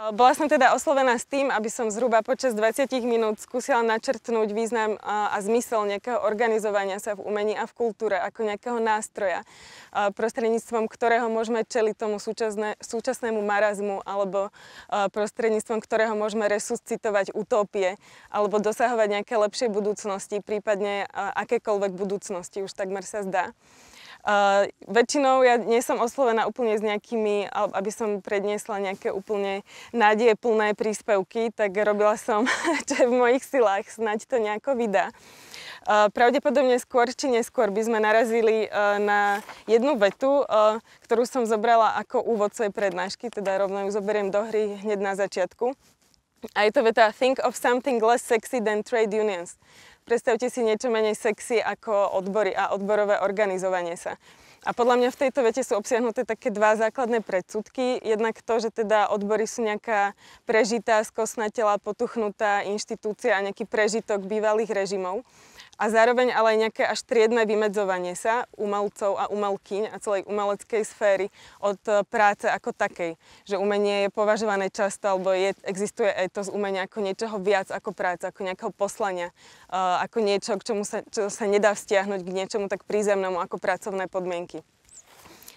Bola som teda oslovená s tým, aby som zhruba počas 20 minút skúsila načrtnúť význam a zmysel nejakého organizovania sa v umení a v kultúre ako nejakého nástroja, prostredníctvom ktorého môžeme čeliť tomu súčasnému marazmu alebo prostredníctvom ktorého môžeme resuscitovať utópie alebo dosahovať nejaké lepšie budúcnosti, prípadne akékoľvek budúcnosti, už takmer sa zdá. Väčšinou ja nie som oslovená úplne s nejakými, aby som predniesla nejaké úplne nádejplné príspevky, tak robila som, čo je v mojich silách, snáď to nejako vydá. Pravdepodobne skôr či neskôr by sme narazili na jednu vetu, ktorú som zobrala ako úvod svojej prednášky, teda rovno ju zoberiem do hry hneď na začiatku. A je to veta "Think of something less sexy than trade unions". Predstavte si niečo menej sexy ako odbory a odborové organizovanie sa. A podľa mňa v tejto vete sú obsiahnuté také dva základné predsudky. Jednak to, že teda odbory sú nejaká prežitá, skosnatelá, potuchnutá inštitúcia a nejaký prežitok bývalých režimov. A zároveň ale aj nejaké až triedne vymedzovanie sa umelcov a umelkyň a celej umeleckej sféry od práce ako takej. Že umenie je považované často, alebo existuje etos umenia ako niečoho viac ako práca, ako nejakého poslania, ako niečo, čo sa nedá vztiahnuť k niečomu tak prízemnému ako pracovné podmienky.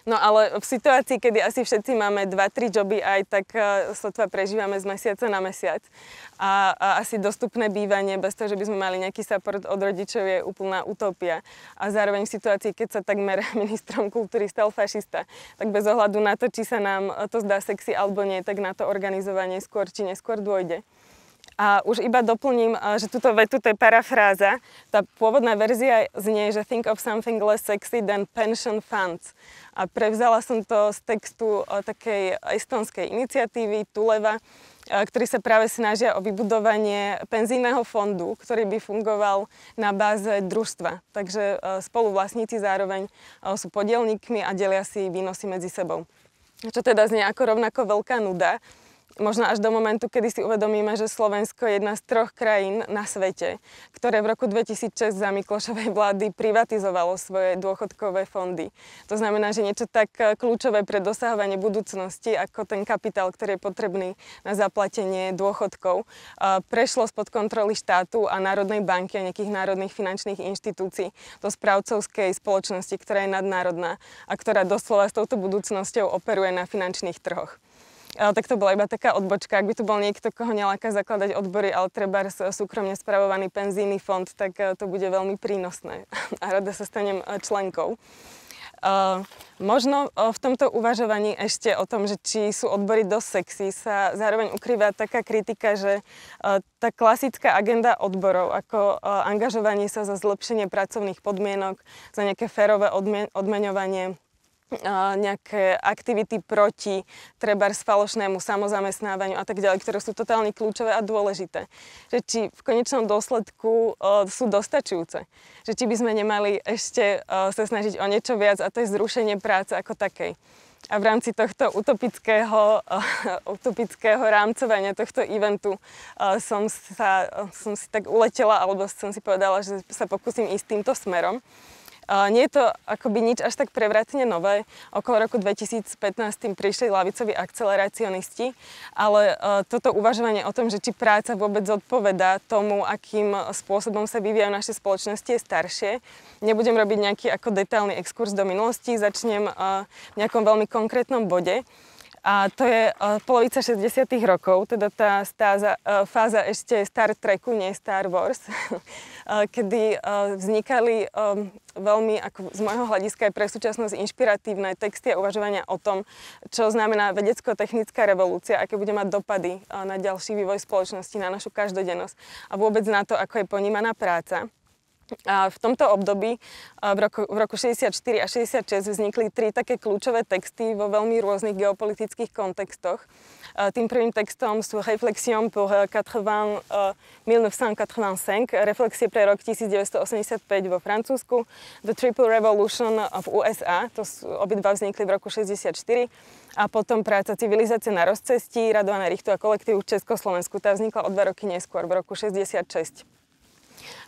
No ale v situácii, kedy asi všetci máme 2-3 joby, aj tak sotva prežívame z mesiaca na mesiac. A asi dostupné bývanie bez toho, že by sme mali nejaký support od rodičov, je úplná utopia. A zároveň v situácii, keď sa takmer ministrom kultúry stal fašista, tak bez ohľadu na to, či sa nám to zdá sexy alebo nie, tak na to organizovanie skôr či neskôr dôjde. A už iba doplním, že túto vetu, to je parafráza. Tá pôvodná verzia znie, že "think of something less sexy than pension funds". A prevzala som to z textu takej estonskej iniciatívy Tuleva, ktorí sa práve snažia o vybudovanie penzijného fondu, ktorý by fungoval na báze družstva. Takže spoluvlastníci zároveň sú podielníkmi a delia si výnosy medzi sebou. Čo teda znie ako rovnako veľká nuda. Možno až do momentu, kedy si uvedomíme, že Slovensko je jedna z 3 krajín na svete, ktoré v roku 2006 za Miklošovej vlády privatizovalo svoje dôchodkové fondy. To znamená, že niečo tak kľúčové pre dosahovanie budúcnosti, ako ten kapitál, ktorý je potrebný na zaplatenie dôchodkov, prešlo spod kontroly štátu a Národnej banky a nejakých národných finančných inštitúcií do správcovskej spoločnosti, ktorá je nadnárodná a ktorá doslova s touto budúcnosťou operuje na finančných trhoch. Tak to bola iba taká odbočka. Ak by tu bol niekto, koho neláka zakladať odbory, ale treba súkromne spravovaný penzijný fond, tak to bude veľmi prínosné a rada sa stanem členkou. Možno v tomto uvažovaní ešte o tom, že či sú odbory dosť sexy, sa zároveň ukrýva taká kritika, že tá klasická agenda odborov, ako angažovanie sa za zlepšenie pracovných podmienok, za nejaké férové odmeňovanie, nejaké aktivity proti trebárs falošnému samozamestnávaniu a tak ďalej, ktoré sú totálne kľúčové a dôležité. Že či v konečnom dôsledku sú dostačujúce. Že či by sme nemali ešte sa snažiť o niečo viac, a to je zrušenie práce ako takej. A v rámci tohto utopického rámcovania tohto eventu som si tak uletela, alebo som si povedala, že sa pokúsim ísť týmto smerom. Nie je to akoby nič až tak prevratne nové. Okolo roku 2015 tým prišli ľavicoví akceleracionisti, ale toto uvažovanie o tom, že či práca vôbec zodpovedá tomu, akým spôsobom sa vyvíjajú naše spoločnosti, je staršie. Nebudem robiť nejaký ako detailný exkurs do minulosti, začnem v nejakom veľmi konkrétnom bode. A to je polovica 60. rokov, teda tá fáza ešte Star Treku, nie Star Wars, kedy vznikali veľmi, ako z môjho hľadiska aj pre súčasnosť, inšpiratívne texty a uvažovania o tom, čo znamená vedecko-technická revolúcia, aké bude mať dopady na ďalší vývoj spoločnosti, na našu každodennosť a vôbec na to, ako je ponímaná práca. A v tomto období, v roku 64 a 66, vznikli 3 také kľúčové texty vo veľmi rôznych geopolitických kontextoch. Tým prvým textom sú Réflexions pour 1985, reflexie pre rok 1985 vo Francúzsku, The Triple Revolution v USA, to obidva vznikli v roku 64, a potom práca Civilizácia na rozcestí, Radovana Richtu a kolektívu v Československu, tá vznikla o 2 roky neskôr, v roku 66.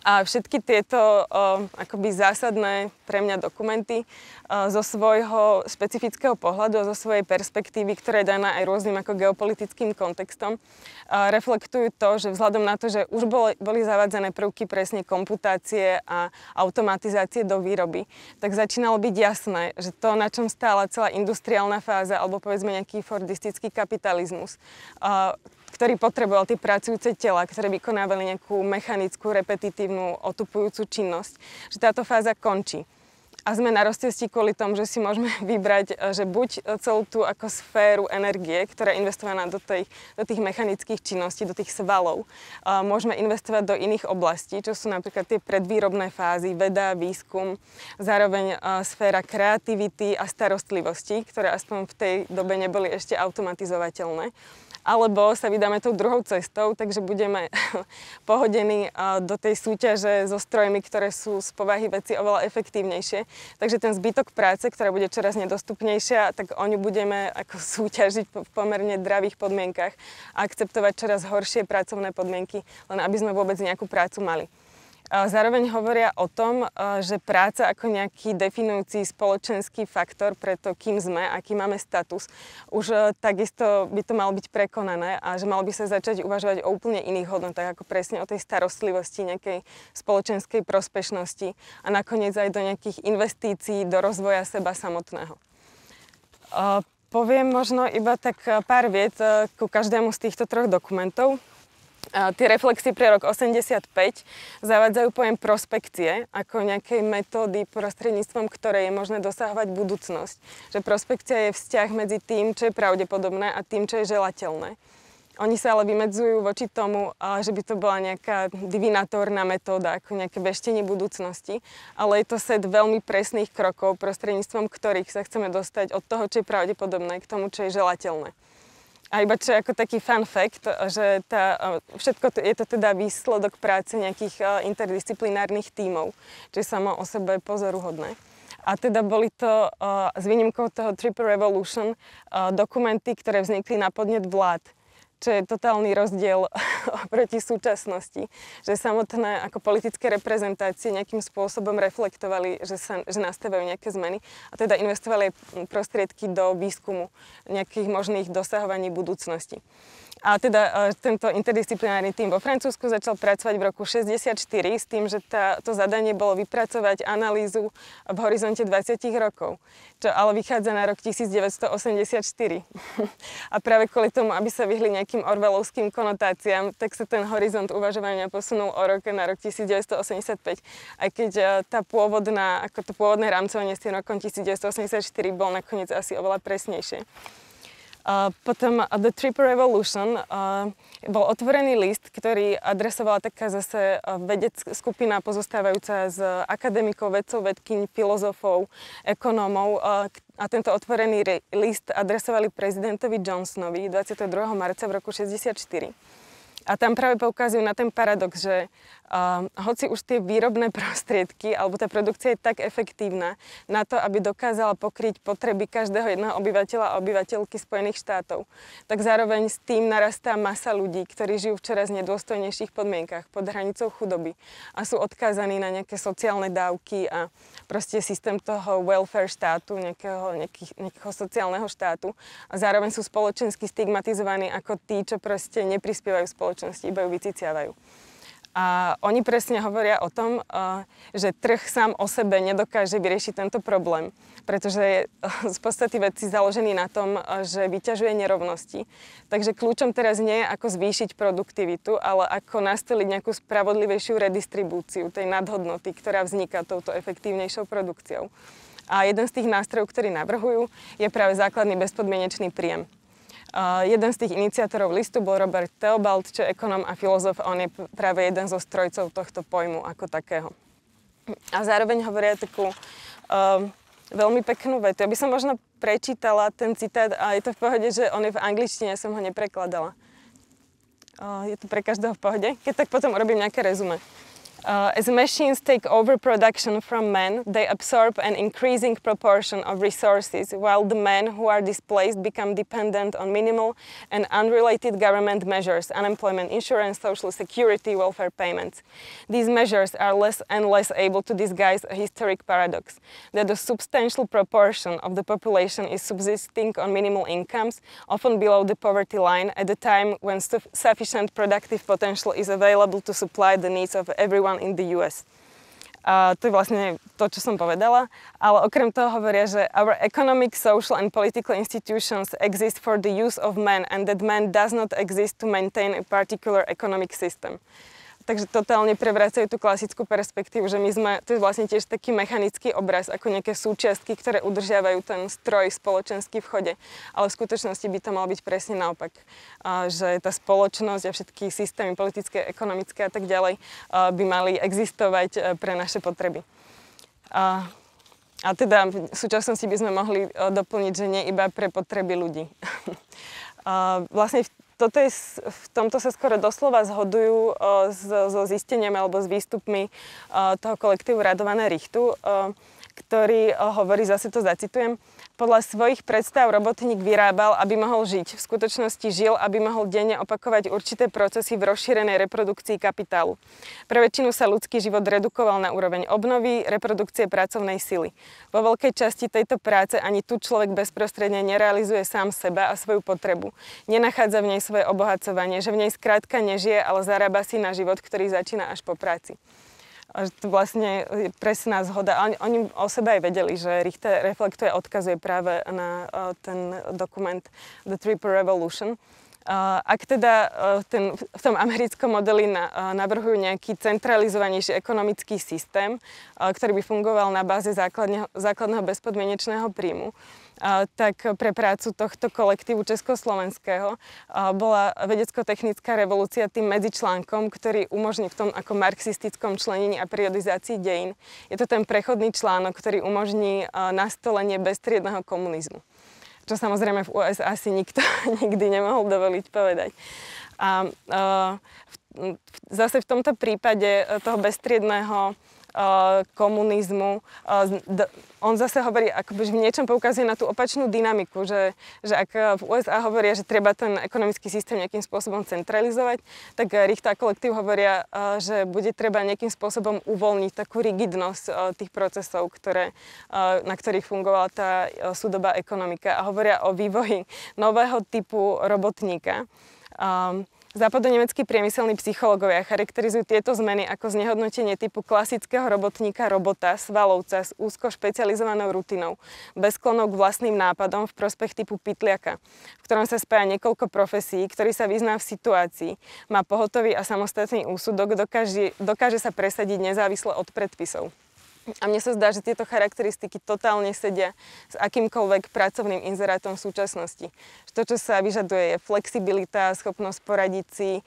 A všetky tieto akoby zásadné pre mňa dokumenty zo svojho špecifického pohľadu a zo svojej perspektívy, ktorá je daná aj rôznym ako geopolitickým kontextom, reflektujú to, že vzhľadom na to, že už boli zavádzané prvky presne komputácie a automatizácie do výroby, tak začínalo byť jasné, že to, na čom stála celá industriálna fáza alebo povedzme nejaký fordistický kapitalizmus, ktorý potreboval tie pracujúce tela, ktoré vykonávali nejakú mechanickú, repetitívnu, otupujúcu činnosť, že táto fáza končí. A sme na rozcestí kvôli tomu, že si môžeme vybrať, že buď celú tú ako sféru energie, ktorá je investovaná do tých mechanických činností, do tých svalov, môžeme investovať do iných oblastí, čo sú napríklad tie predvýrobné fázy, veda, výskum, zároveň sféra kreativity a starostlivosti, ktoré aspoň v tej dobe neboli ešte automatizovateľné. Alebo sa vydáme tou druhou cestou, takže budeme pohodení do tej súťaže so strojmi, ktoré sú z povahy veci oveľa efektívnejšie. Takže ten zbytok práce, ktorá bude čoraz nedostupnejšia, tak o ňu budeme ako súťažiť v pomerne dravých podmienkach a akceptovať čoraz horšie pracovné podmienky, len aby sme vôbec nejakú prácu mali. Zároveň hovoria o tom, že práca ako nejaký definujúci spoločenský faktor pre to, kým sme, aký máme status, už takisto by to malo byť prekonané a že malo by sa začať uvažovať o úplne iných hodnotách, ako presne o tej starostlivosti, nejakej spoločenskej prospešnosti a nakoniec aj do nejakých investícií do rozvoja seba samotného. Poviem možno iba tak pár viet ku každému z týchto troch dokumentov. Tie reflexie pre rok 85 zavádzajú pojem prospekcie ako nejakej metódy, prostredníctvom ktorej je možné dosahovať budúcnosť. Že prospekcia je vzťah medzi tým, čo je pravdepodobné a tým, čo je želateľné. Oni sa ale vymedzujú voči tomu, že by to bola nejaká divinatórna metóda, ako nejaké veštenie budúcnosti, ale je to set veľmi presných krokov, prostredníctvom ktorých sa chceme dostať od toho, čo je pravdepodobné, k tomu, čo je želateľné. A iba čo je ako taký fun fact, že všetko je to teda výsledok práce nejakých interdisciplinárnych tímov, čo je samo o sebe pozoruhodné. A teda boli to s výnimkou toho Triple Revolution dokumenty, ktoré vznikli na podnet vlád, čo je totálny rozdiel oproti súčasnosti. Že samotné ako politické reprezentácie nejakým spôsobom reflektovali, že nastávajú nejaké zmeny a teda investovali prostriedky do výskumu nejakých možných dosahovaní budúcnosti. A teda tento interdisciplinárny tím vo Francúzsku začal pracovať v roku 1964 s tým, že to zadanie bolo vypracovať analýzu v horizonte 20 rokov, čo ale vychádza na rok 1984. A práve kvôli tomu, aby sa vyhli nejakým orwellovským konotáciám, tak sa ten horizont uvažovania posunul o rok na rok 1985. Aj keď to pôvodné rámcovanie s tým rokom 1984 bol nakoniec asi oveľa presnejšie. Potom The Triple Revolution bol otvorený list, ktorý adresovala taká zase skupina pozostávajúca z akademikov, vedcov, vedkyň, filozofov, ekonómov. A tento otvorený list adresovali prezidentovi Johnsonovi 22. marca v roku 1964. A tam práve poukazujú na ten paradox, že hoci už tie výrobné prostriedky alebo tá produkcia je tak efektívna na to, aby dokázala pokryť potreby každého jedného obyvateľa a obyvateľky Spojených štátov, tak zároveň s tým narastá masa ľudí, ktorí žijú v čoraz nedôstojnejších podmienkach pod hranicou chudoby a sú odkázaní na nejaké sociálne dávky a proste systém toho welfare štátu, nejakého sociálneho štátu a zároveň sú spoločensky stigmatizovaní ako tí, čo proste neprispievajú spoločnosti, iba ju vyciciavajú. A oni presne hovoria o tom, že trh sám o sebe nedokáže vyriešiť tento problém, pretože je z podstaty veci založený na tom, že vyťažuje nerovnosti. Takže kľúčom teraz nie je, ako zvýšiť produktivitu, ale ako nastoliť nejakú spravodlivejšiu redistribúciu tej nadhodnoty, ktorá vzniká touto efektívnejšou produkciou. A jeden z tých nástrojov, ktorý navrhujú, je práve základný bezpodmienečný príjem. Jeden z tých iniciátorov listu bol Robert Theobald, čo je ekonóm a filozof, a on je práve jeden zo strojcov tohto pojmu ako takého. A zároveň hovoria takú veľmi peknú vetu. Ja by som možno prečítala ten citát a je to v pohode, že on je v angličtine, ja som ho neprekladala. Je to pre každého v pohode? Keď tak potom urobím nejaké rezume. As machines take over production from men, they absorb an increasing proportion of resources, while the men who are displaced become dependent on minimal and unrelated government measures, unemployment insurance, social security, welfare payments. These measures are less and less able to disguise a historic paradox, that a substantial proportion of the population is subsisting on minimal incomes, often below the poverty line, at a time when sufficient productive potential is available to supply the needs of everyone in the US. To je vlastne to, čo som povedala, ale okrem toho hovoria, že our economic, social and political institutions exist for the use of man and that man does not exist to maintain a particular economic system. Takže totálne prevracajú tú klasickú perspektívu, že my sme, to je vlastne tiež taký mechanický obraz, ako nejaké súčiastky, ktoré udržiavajú ten stroj spoločenský v chode. Ale v skutočnosti by to malo byť presne naopak. Že tá spoločnosť a všetky systémy politické, ekonomické a tak ďalej by mali existovať pre naše potreby. A teda v súčasnosti by sme mohli doplniť, že nie iba pre potreby ľudí. Vlastne v tomto sa skoro doslova zhodujú so zisteniami alebo s výstupmi toho kolektívu Radovana Richtu, ktorý hovorí, zase to zacitujem, podľa svojich predstav robotník vyrábal, aby mohol žiť. V skutočnosti žil, aby mohol denne opakovať určité procesy v rozšírenej reprodukcii kapitálu. Pre väčšinu sa ľudský život redukoval na úroveň obnovy, reprodukcie pracovnej sily. Vo veľkej časti tejto práce ani tu človek bezprostredne nerealizuje sám seba a svoju potrebu. Nenachádza v nej svoje obohacovanie, že v nej skrátka nežije, ale zarába si na život, ktorý začína až po práci. A to vlastne je presná zhoda. Oni o sebe aj vedeli, že Richter reflektuje, odkazuje práve na ten dokument The Triple Revolution. Ak teda v tom americkom modeli navrhujú nejaký centralizovanejší ekonomický systém, ktorý by fungoval na báze základného bezpodmienečného príjmu, tak pre prácu tohto kolektívu československého bola vedecko-technická revolúcia tým medzičlánkom, ktorý umožní v tom ako marxistickom členení a periodizácii dejín. Je to ten prechodný článok, ktorý umožní nastolenie beztriedneho komunizmu. Čo samozrejme v USA si nikto nikdy nemohol dovoliť povedať. A zase v tomto prípade toho beztriedného komunizmu, on zase hovorí, akoby v niečom poukazuje na tú opačnú dynamiku, že ak v USA hovoria, že treba ten ekonomický systém nejakým spôsobom centralizovať, tak Richter a kolektív hovoria, že bude treba nejakým spôsobom uvoľniť takú rigidnosť tých procesov, na ktorých fungovala tá súdobá ekonomika, a hovoria o vývoji nového typu robotníka. Západonemeckí priemyselní psychológovia charakterizujú tieto zmeny ako znehodnotenie typu klasického robotníka, robota, svalovca s úzko špecializovanou rutinou, bez sklonov k vlastným nápadom v prospech typu pytliaka, v ktorom sa spája niekoľko profesí, ktorý sa vyzná v situácii, má pohotový a samostatný úsudok, dokáže sa presadiť nezávisle od predpisov. A mne sa zdá, že tieto charakteristiky totálne sedia s akýmkoľvek pracovným inzerátom v súčasnosti. To, čo sa vyžaduje, je flexibilita, schopnosť poradiť si,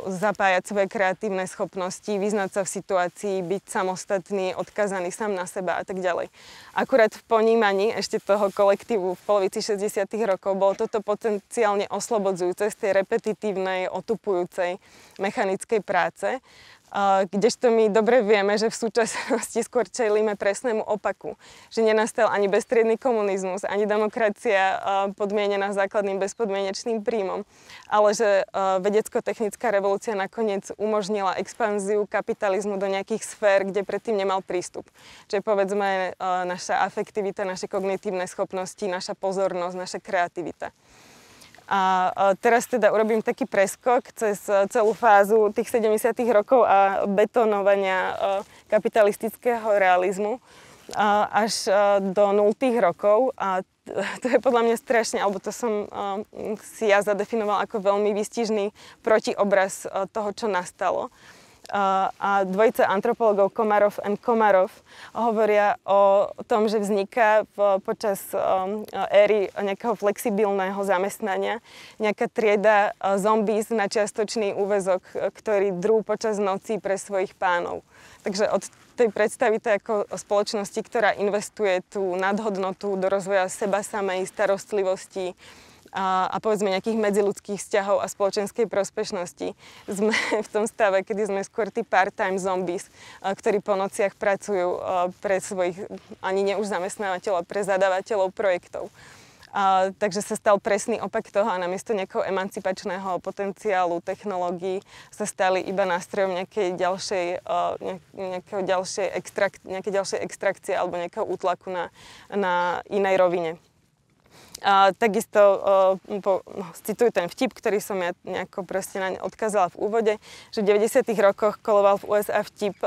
zapájať svoje kreatívne schopnosti, vyznať sa v situácii, byť samostatný, odkazaný sám na seba a tak ďalej. Akurát v ponímaní ešte toho kolektívu v polovici 60. rokov bolo toto potenciálne oslobodzujúce z tej repetitívnej, otupujúcej mechanickej práce, kdežto my dobre vieme, že v súčasnosti skôr čelíme presnému opaku. Že nenastal ani beztriedny komunizmus, ani demokracia podmienená základným bezpodmienečným príjmom, ale že vedecko-technická revolúcia nakoniec umožnila expanziu kapitalizmu do nejakých sfér, kde predtým nemal prístup. Čiže povedzme naša afektivita, naše kognitívne schopnosti, naša pozornosť, naša kreativita. A teraz teda urobím taký preskok cez celú fázu tých 70. rokov a betonovania kapitalistického realizmu až do 0. rokov. A to je podľa mňa strašne, alebo to som si ja zadefinoval ako veľmi výstižný protiobraz toho, čo nastalo. A dvojica antropologov Komarov and Komarov hovoria o tom, že vzniká počas éry nejakého flexibilného zamestnania nejaká trieda zombies na čiastočný úväzok, ktorí drú počas noci pre svojich pánov. Takže od tej predstavy to ako spoločnosti, ktorá investuje tú nadhodnotu do rozvoja seba samej, starostlivosti, a povedzme nejakých medziľudských vzťahov a spoločenskej prospešnosti. Sme v tom stave, kedy sme skôr tí part-time zombies, ktorí po nociach pracujú pre svojich ani nie už zamestnávateľov, pre zadávateľov projektov. Takže sa stal presný opak toho a namiesto nejakého emancipačného potenciálu technológií sa stali iba nástrojom nejakej ďalšej extrakcie alebo nejakého útlaku na inej rovine. Takisto citujú ten vtip, ktorý som ja nejako proste naň odkázala v úvode, že v 90. rokoch koloval v USA vtip,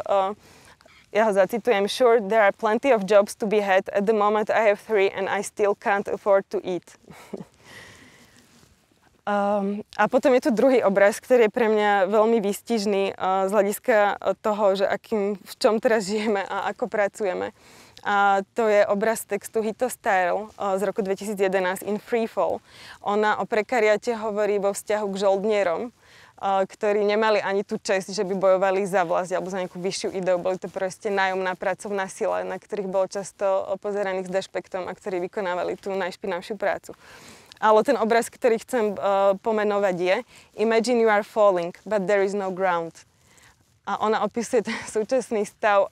ja ho zacitujem: "Sure, there are plenty of jobs to be had. At the moment I have 3 and I still can't afford to eat." A potom je tu druhý obraz, ktorý je pre mňa veľmi výstižný z hľadiska toho, že v čom teraz žijeme a ako pracujeme. A to je obraz textu Hito Steyerl z roku 2011 In Free Fall. Ona o prekariate hovorí vo vzťahu k žoldnierom, ktorí nemali ani tú česť, že by bojovali za vlast alebo za nejakú vyššiu ideu. Boli to proste nájomná pracovná sila, na ktorých bolo často pozeraných s dešpektom a ktorí vykonávali tú najšpinavšiu prácu. Ale ten obraz, ktorý chcem pomenovať je Imagine you are falling, but there is no ground. A ona opisuje ten súčasný stav,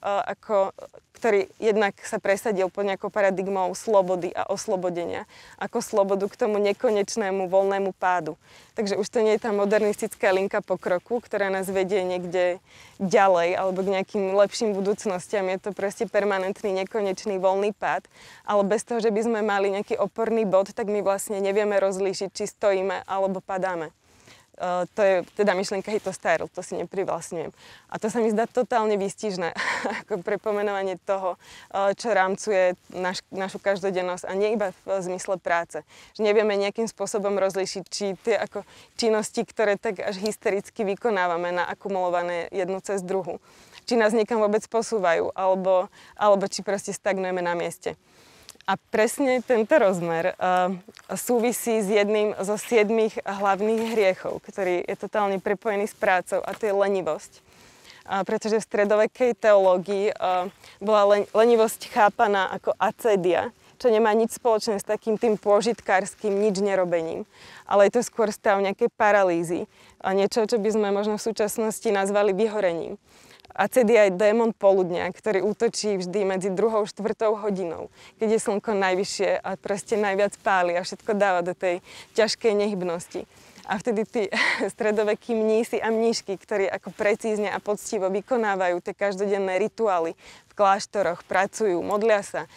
ktorý jednak sa presadil pod nejakou paradigmou slobody a oslobodenia, ako slobodu k tomu nekonečnému voľnému pádu. Takže už to nie je tá modernistická linka pokroku, ktorá nás vedie niekde ďalej alebo k nejakým lepším budúcnostiam. Je to proste permanentný, nekonečný voľný pád, ale bez toho, že by sme mali nejaký oporný bod, tak my vlastne nevieme rozlíšiť, či stojíme alebo padáme. To je teda myšlienka Hito Steyerl, to si neprivlastňujem. A to sa mi zdá totálne výstižné ako pre pomenovanie toho, čo rámcuje našu každodennosť a nie iba v zmysle práce. Že nevieme nejakým spôsobom rozlíšiť, či tie ako činnosti, ktoré tak až hystericky vykonávame naakumulované jednu cez druhú, či nás niekam vôbec posúvajú, alebo či proste stagnujeme na mieste. A presne tento rozmer súvisí s jedným zo 7 hlavných hriechov, ktorý je totálne prepojený s prácou, a to je lenivosť. Pretože v stredovekej teológii bola lenivosť chápaná ako acédia, čo nemá nič spoločné s takým tým pôžitkárskym nič nerobením, ale je to skôr stav nejakej paralýzy a niečo, čo by sme možno v súčasnosti nazvali vyhorením. Acédia je démon poludnia, ktorý útočí vždy medzi 2. a 4. hodinou, keď je slnko najvyššie a proste najviac páli a všetko dáva do tej ťažkej nehybnosti. A vtedy tí stredovekí mnísi a mníšky, ktorí ako precízne a poctivo vykonávajú tie každodenné rituály v kláštoroch, pracujú, modlia sa,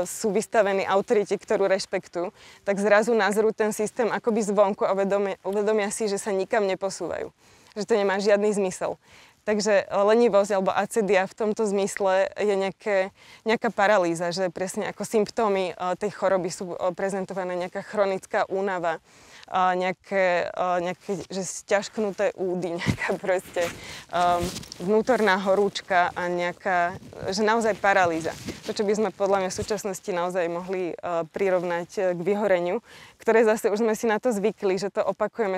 sú vystavení autorite, ktorú rešpektujú, tak zrazu nazrú ten systém akoby zvonku a uvedomia si, že sa nikam neposúvajú, že to nemá žiadny zmysel. Takže lenivosť alebo acédia v tomto zmysle je nejaká paralýza, že presne ako symptómy tej choroby sú prezentované nejaká chronická únava, nejaké že sťažknuté údy, nejaká proste vnútorná horúčka a že naozaj paralýza. To, čo by sme podľa mňa v súčasnosti naozaj mohli prirovnať k vyhoreniu, ktoré zase už sme si na to zvykli, že to opakujeme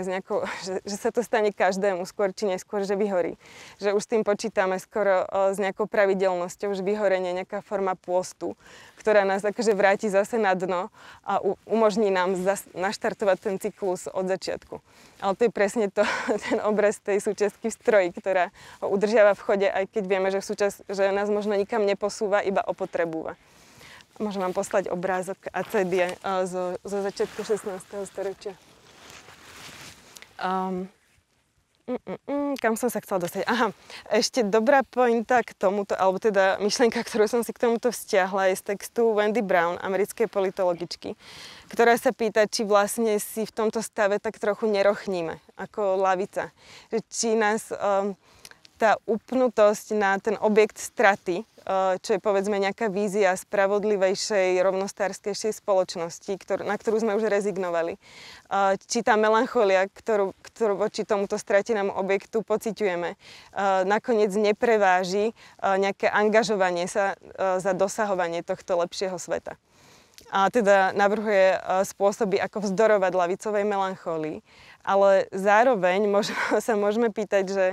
že sa to stane každému skôr či neskôr, že vyhorí. Že už s tým počítame skoro s nejakou pravidelnosťou, že vyhorenie nejaká forma pôstu, ktorá nás akože vráti zase na dno a umožní nám naštartovať ten cyklus od začiatku. Ale to je presne ten obraz tej súčiastky v stroji, ktorá ho udržiava v chode, aj keď vieme, že nás možno nikam neposúva, iba opotrebúva. Môžem vám poslať obrázok acédie zo začiatku 16. storočia. Kam som sa chcela dostať? Aha, ešte dobrá pointa k tomuto, alebo teda myšlienka, ktorú som si k tomuto vzťahla, je z textu Wendy Brown, americkej politologičky, ktorá sa pýta, či vlastne si v tomto stave tak trochu nerochníme, ako lavica. Že či nás tá upnutosť na ten objekt straty, čo je povedzme nejaká vízia spravodlivejšej, rovnostárskejšej spoločnosti, na ktorú sme už rezignovali. Či tá melancholia, ktorú voči tomuto stratenému objektu pociťujeme, nakoniec nepreváži nejaké angažovanie sa za dosahovanie tohto lepšieho sveta. A teda navrhuje spôsoby, ako vzdorovať ľavicovej melancholii Ale zároveň sa môžeme pýtať, že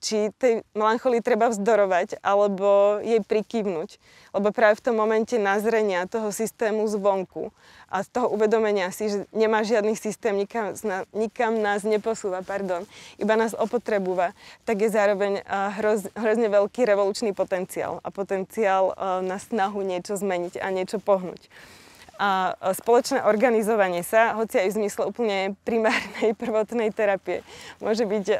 či tej melancholii treba vzdorovať, alebo jej prikývnuť. Lebo práve v tom momente nazrenia toho systému zvonku a z toho uvedomenia si, že nemá žiadny systém, nikam nás neposúva, iba nás opotrebúva, tak je zároveň hrozne veľký revolučný potenciál a potenciál na snahu niečo zmeniť a niečo pohnúť. A spoločné organizovanie sa, hoci aj v zmysle úplne primárnej prvotnej terapie, môže byť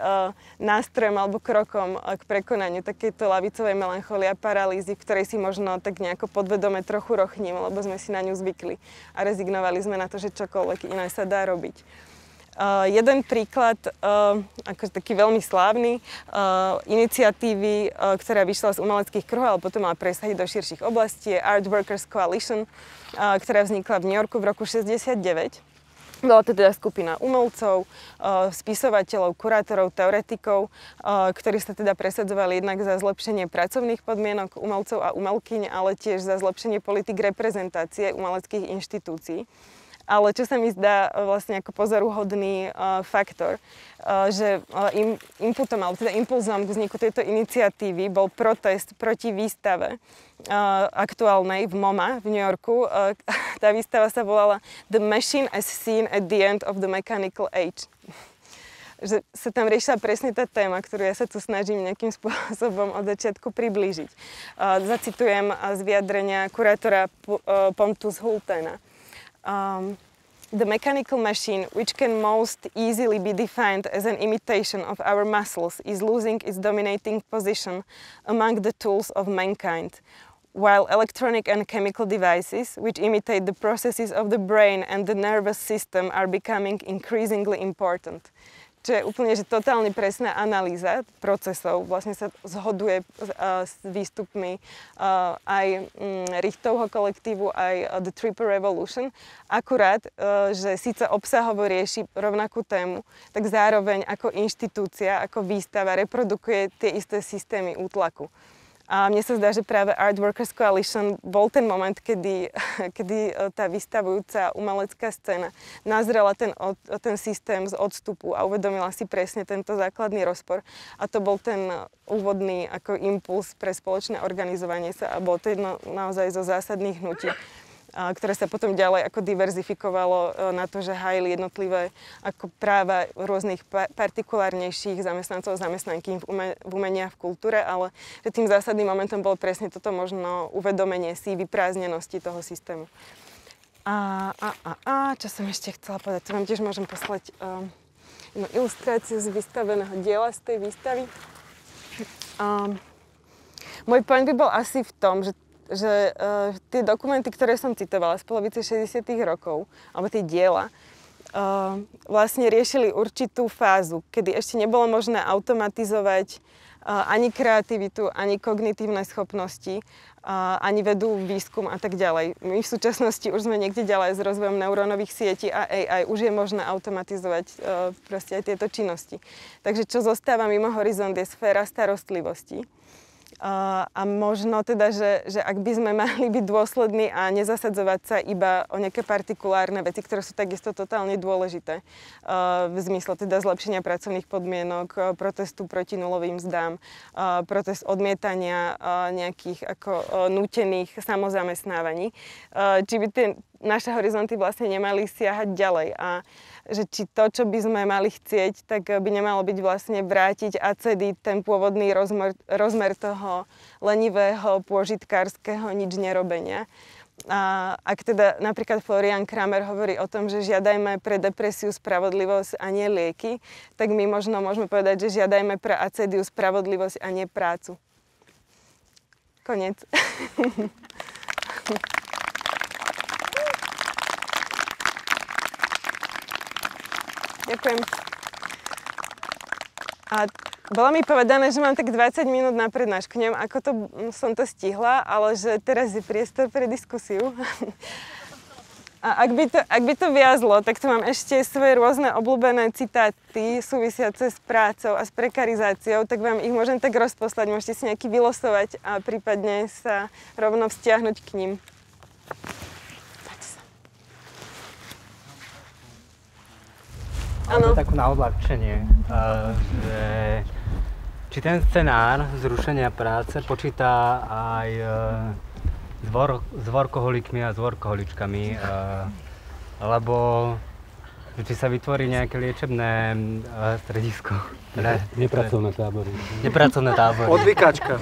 nástrojom alebo krokom k prekonaniu takejto ľavicovej melancholie a paralýzy, v ktorej si možno tak nejako podvedome trochu rochníme, lebo sme si na ňu zvykli a rezignovali sme na to, že čokoľvek iné sa dá robiť. Jeden príklad, akože taký veľmi slávny, iniciatívy, ktorá vyšla z umeleckých kruhov, ale potom mala presahy do širších oblastí, je Art Workers Coalition, ktorá vznikla v New Yorku v roku 1969. Bola to teda skupina umelcov, spisovateľov, kurátorov, teoretikov, ktorí sa teda presadzovali jednak za zlepšenie pracovných podmienok umelcov a umelkyň, ale tiež za zlepšenie politik reprezentácie umeleckých inštitúcií. Ale čo sa mi zdá vlastne ako pozoruhodný faktor, že inputom, alebo teda impulzom k vzniku tejto iniciatívy bol protest proti výstave aktuálnej v MoMA v New Yorku. Tá výstava sa volala The Machine as Seen at the End of the Mechanical Age. Že sa tam riešila presne tá téma, ktorú ja sa tu snažím nejakým spôsobom od začiatku priblížiť. Zacitujem z vyjadrenia kurátora Pontus Hultena. The mechanical machine, which can most easily be defined as an imitation of our muscles, is losing its dominating position among the tools of mankind, while electronic and chemical devices, which imitate the processes of the brain and the nervous system, are becoming increasingly important. Čo je úplne že totálne presná analýza procesov, vlastne sa zhoduje s výstupmi aj Richtovho kolektívu, aj The Triple Revolution. Akurát, že síce obsahovo rieši rovnakú tému, tak zároveň ako inštitúcia, ako výstava reprodukuje tie isté systémy útlaku. A mne sa zdá, že práve Art Workers Coalition bol ten moment, kedy tá vystavujúca umelecká scéna nazrela ten systém z odstupu a uvedomila si presne tento základný rozpor. A to bol ten úvodný ako impuls pre spoločné organizovanie sa a bolo to jedno naozaj zo zásadných hnutí, ktoré sa potom ďalej ako diverzifikovalo na to, že hájili jednotlivé ako práva rôznych partikulárnejších zamestnancov a zamestnankyň v umení a v kultúre, ale že tým zásadným momentom bolo presne toto možno uvedomenie si vyprázdnenosti toho systému. Čo som ešte chcela povedať? Tu vám tiež môžem poslať jednu ilustráciu z vystaveného diela z tej výstavy. Môj point by bol asi v tom, že tie dokumenty, ktoré som citovala z polovice 60. rokov, alebo tie diela, vlastne riešili určitú fázu, kedy ešte nebolo možné automatizovať ani kreativitu, ani kognitívne schopnosti, ani vedu, výskum a tak ďalej. My v súčasnosti už sme niekde ďalej s rozvojom neurónových sietí a AI. Už je možné automatizovať proste aj tieto činnosti. Takže čo zostáva mimo horizont je sféra starostlivosti. A možno teda, že ak by sme mali byť dôslední a nezasadzovať sa iba o nejaké partikulárne veci, ktoré sú takisto totálne dôležité, v zmysle teda zlepšenia pracovných podmienok, protestu proti nulovým mzdám, protest odmietania nejakých ako nútených samozamestnávaní, či by tie naše horizonty vlastne nemali siahať ďalej a že či to, čo by sme mali chcieť, tak by nemalo byť vlastne vrátiť a cediť ten pôvodný rozmer toho lenivého, pôžitkárskeho nič nerobenia. A ak teda napríklad Florian Kramer hovorí o tom, že žiadajme pre depresiu spravodlivosť a nie lieky, tak my možno môžeme povedať, že žiadajme pre acédiu spravodlivosť a nie prácu. Koniec. Ďakujem. A bolo mi povedané, že mám tak 20 minút na prednášku. Neviem, ako som to stihla, ale že teraz je priestor pre diskusiu. A ak by to viazlo, tak tu mám ešte svoje rôzne obľúbené citáty súvisiace s prácou a s prekarizáciou, tak vám ich môžem tak rozposlať. Môžete si nejaký vylosovať a prípadne sa rovno vzťahnuť k nim. alebo takú na odľahčenie, že či ten scenár zrušenia práce počíta aj s workoholikmi a s workoholičkami, alebo či sa vytvorí nejaké liečebné stredisko. Nepracovné tábory. Nepracovné tábory. Odvykačka.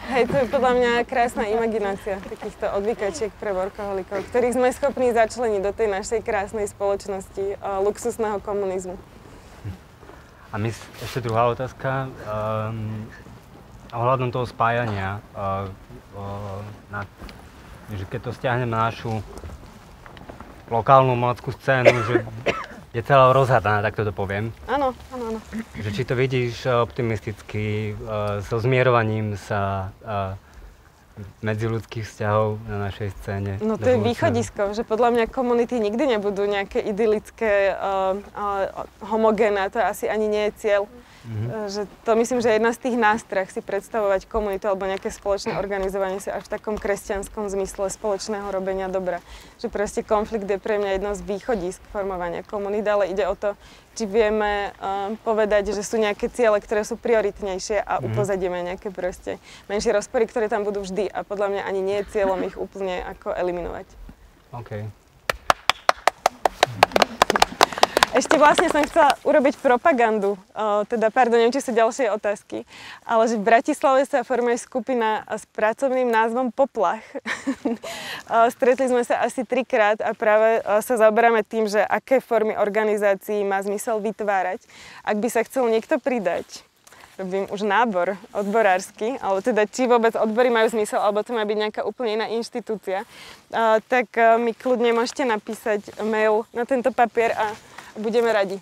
Hej, to je podľa mňa krásna imaginácia takýchto odvykačiek pre workoholikov, ktorých sme schopní začleniť do tej našej krásnej spoločnosti luxusného komunizmu. A ešte druhá otázka. Ohľadom toho spájania, že keď to stiahneme na našu lokálnu umeleckú scénu, že je celá rozhadaná, tak to poviem. Áno. Že či to vidíš optimisticky, so zmierovaním sa medziľudských vzťahov na našej scéne. No to je východisko, že podľa mňa komunity nikdy nebudú nejaké idylické, homogénne, to asi ani nie je cieľ. Že to myslím, že je jedna z tých nástrah si predstavovať komunitu alebo nejaké spoločné organizovanie sa až v takom kresťanskom zmysle spoločného robenia dobra. Že proste konflikt je pre mňa jedno z východisk formovania komunity, ale ide o to, či vieme povedať, že sú nejaké ciele, ktoré sú prioritnejšie a upozadíme nejaké proste menšie rozpory, ktoré tam budú vždy a podľa mňa ani nie je cieľom ich úplne ako eliminovať. OK. Ešte vlastne som chcela urobiť propagandu, neviem, či sú ďalšie otázky, ale že v Bratislave sa formuje skupina s pracovným názvom Poplach. Stretli sme sa asi 3-krát a práve sa zaoberáme tým, že aké formy organizácií má zmysel vytvárať. Ak by sa chcel niekto pridať, robím už nábor odborársky, ale teda či vôbec odbory majú zmysel, alebo to má byť nejaká úplne iná inštitúcia, tak mi kľudne môžete napísať mail na tento papier a budeme radi.